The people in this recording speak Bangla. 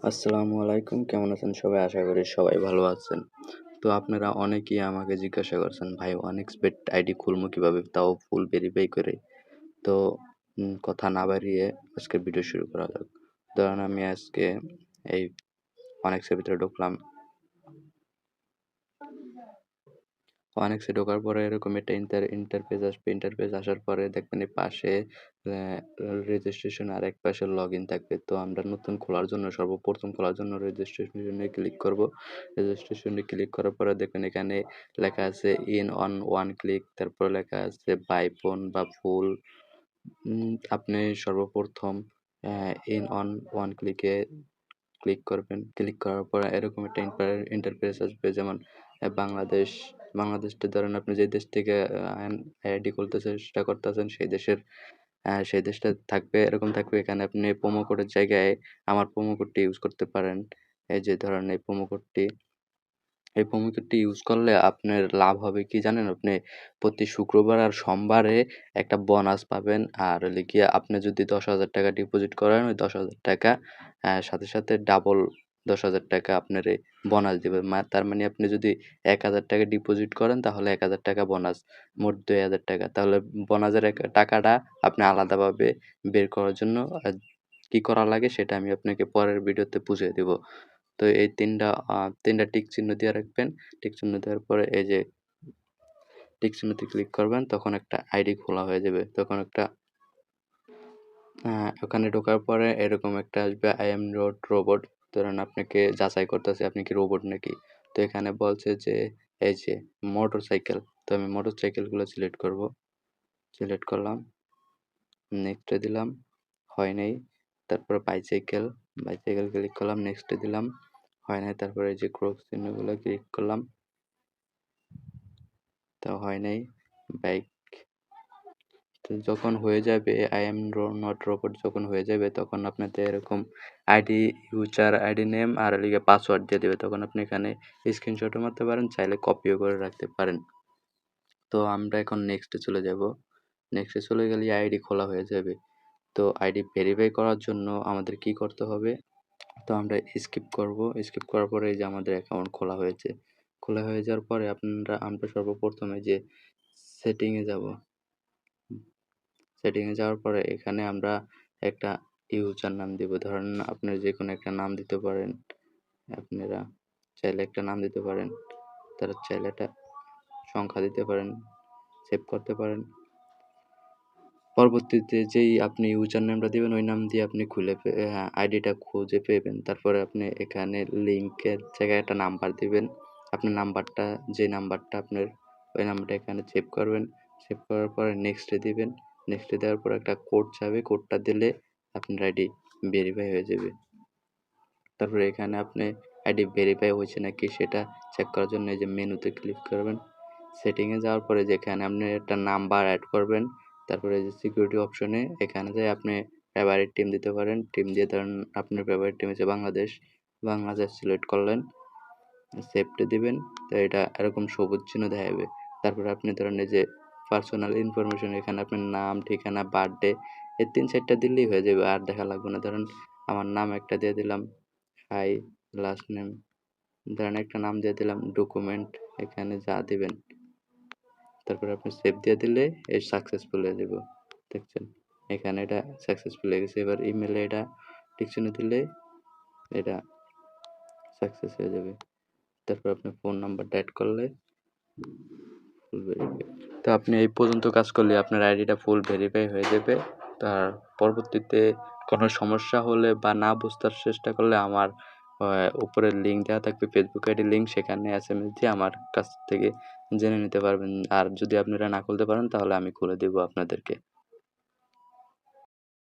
আসসালামু আলাইকুম। কেমন আছেন সবাই? আশা করি সবাই ভালো আছেন। তো আপনারা অনেকেই আমাকে জিজ্ঞাসা করছেন, "ভাই OneXBet আইডি খুলবো কিভাবে? তাও ফুল ভেরিফাই করে?" তো কথা না বাড়িয়ে আজকের ভিডিও শুরু করা যাক। ধরেন আমি আজকে এই OneX এর ভিতরে ঢুকলাম। OneX এ ঢোকার পরে এরকম একটা ইন্টারফেস আসবে। ইন্টারফেস আসার পরে দেখবেন এই পাশে অ্যা রেজিস্ট্রেশন আর এক পাশে লগইন থাকবে। তো আমরা নতুন খোলার জন্য সর্বপ্রথম খোলার জন্য রেজিস্ট্রেশনে ক্লিক করব। রেজিস্ট্রেশনে ক্লিক করার পরে দেখবেন এখানে লেখা আছে ইন অন ওয়ান ক্লিক, তারপরে লেখা আছে বাই ফোন বা ফুল। আপনি সর্বপ্রথম ইন অন ওয়ান ক্লিকে ক্লিক করবেন। ক্লিক করার পর এরকম একটা ইন্টারফেস আসবে, যেমন বাংলাদেশ, বাংলাদেশটা ধরেন আপনি যে দেশ থেকে আইডি খুলতে চেষ্টা করতেছেন সেই দেশটা থাকবে, এরকম থাকবে। এখানে আপনি প্রোমো কোডের জায়গায় আমার প্রোমো কোডটি ইউজ করতে পারেন। এই যে ধরেন এই প্রোমো কোডটি ইউজ করলে আপনার লাভ হবে কি জানেন? আপনি প্রতি শুক্রবার আর সোমবারে একটা বোনাস পাবেন। আর হইলো গিয়ে আপনি যদি ৳১০,০০০ ডিপোজিট করেন, ওই ৳১০,০০০ সাথে ডাবল ৳১০,০০০ আপনারে বোনাস দিবে। তার মানে আপনি যদি ৳১,০০০ ডিপোজিট করেন তাহলে ৳১,০০০ বোনাস, মোট ৳২,০০০। তাহলে বোনাসের টাকাটা আপনি আলাদাভাবে বের করার জন্য কি করা লাগে সেটা আমি আপনাকে পরের ভিডিওতে বুঝিয়ে দিব। তো এই ৩টা টিক চিহ্ন দিয়ে রাখবেন। টিক চিহ্ন দেওয়ার পরে এই যে টিক চিহ্নতে ক্লিক করবেন, তখন একটা আইডি খোলা হয়ে যাবে। তখন একটা ওখানে ঢোকার পরে এরকম একটা আসবে I am not robot. ধরেন আপনাকে যাচাই করতেছে আপনি কি রোবট নাকি? তো এখানে বলছে যে এই যে মোটরসাইকেল। তো আমি মোটরসাইকেলগুলো সিলেক্ট করব। সিলেক্ট করলাম। নেক্সট এ দিলাম। হয় নাই। তারপরে বাইসাইকেল। বাইসাইকেল ক্লিক করলাম। নেক্সট এ দিলাম। হয় নাই। তারপরে এই যে ক্রস চিহ্নগুলো ক্লিক করলাম। তো হয় নাই। বাইক। তো যখন হয়ে যাবে I am not robot যখন হয়ে যাবে তখন আপনাদের এরকম আইডি নেম আর লিগে পাসওয়ার্ড দিয়ে দিবে। তখন আপনি এখানে স্ক্রিনশটও মারতে পারেন, চাইলে কপিও করে রাখতে পারেন। তো আমরা এখন নেক্সট এ চলে যাব। নেক্সট এ চলে গেলেই আইডি খোলা হয়ে যাবে। তো আইডি ভেরিফাই করার জন্য আমাদের কি করতে হবে? তো আমরা স্কিপ করব। স্কিপ করার পরে এই যে আমাদের অ্যাকাউন্ট খোলা হয়েছে। খোলা হয়ে যাওয়ার পরে আমরা সর্বপ্রথম এই যে সেটিং এ যাব। সেটিং এ যাওয়ার পরে এখানে আমরা একটা ইউজার নাম দিব। ধরেন আপনার যেকোনো একটা নাম দিতে পারেন। আপনারা চাইলে একটা নাম দিতে পারেন। চাইলে একটা সংখ্যা দিতে পারেন, সেভ করতে পারেন। পরবর্তীতে যেই আপনি ইউজার নেমটা দিবেন ওই নাম দিয়ে আপনি আইডিটা খুঁজে পেবেন। তারপরে আপনি এখানে লিংকের জায়গায় একটা নাম্বার দিবেন। আপনার নাম্বারটা, যে নাম্বারটা আপনার, ওই নাম্বারটা এখানে সেভ করবেন। সেভ করার পরে নেক্সট এ দিবেন। নেক্সট এ দেওয়ার পর একটা কোড চাবে, কোডটা দিলে আপনার আইডি ভেরিফাই হয়ে যাবে। তারপরে এখানে আপনি আইডি ভেরিফাই হয়েছে নাকি সেটা চেক করার জন্য এই যে মেনুতে ক্লিক করবেন। সেটিং এ যাওয়ার পরে যেখানে আপনি একটা নাম্বার এড করবেন, তারপরে এই যে সিকিউরিটি অপশনে এখানে যেয়ে আপনি ফেভারিট টিম দিতে পারেন। টিম দিয়ে ধরেন আপনার ফেভারিট টিম হচ্ছে বাংলাদেশ। বাংলাদেশ সিলেক্ট করলেন, সেভটা দিবেন। তো এটা এরকম সবুজ চিহ্ন দেখাইবে। তারপরে আপনি ধরেন এই যে পার্সোনাল ইনফরমেশন, এখানে আপনার নাম, ঠিকানা, বার্থডে এই ৩-৪টা দিলেই হয়ে যাবে, আর দেখা লাগবে না। ধরেন আমার নাম একটা দিয়ে দিলাম, হাই, লাস্ট নেম, ধরেন একটা নাম দিয়ে দিলাম, ডকুমেন্ট, এখানে যা দিবেন। তারপরে আপনি সেভ দিয়ে দিলে এই সাকসেসফুল হয়ে যাবে। দেখছেন? এখানে এটা সাকসেসফুল হয়ে গেছে। এবার ইমেইলে এটা টিক চিহ্ন দিলে এটা সাকসেস হয়ে যাবে। তারপর আপনি ফোন নাম্বারটা এড করলে ফুল ভেরিফাই। তো আপনি এই পর্যন্ত কাজ করলে আপনার আইডিটা ফুল ভেরিফাই হয়ে যাবে। তার পরবর্তীতে কোনো সমস্যা হলে বা না বুঝতে চেষ্টা করলে আমার উপরে লিঙ্ক দেওয়া থাকবে, ফেসবুক আইডির লিঙ্ক, সেখানে এসএমএস দিয়ে আমার কাছ থেকে জেনে নিতে পারবেন। আর যদি আপনারা না খুলতে পারেন তাহলে আমি খুলে দিব আপনাদেরকে।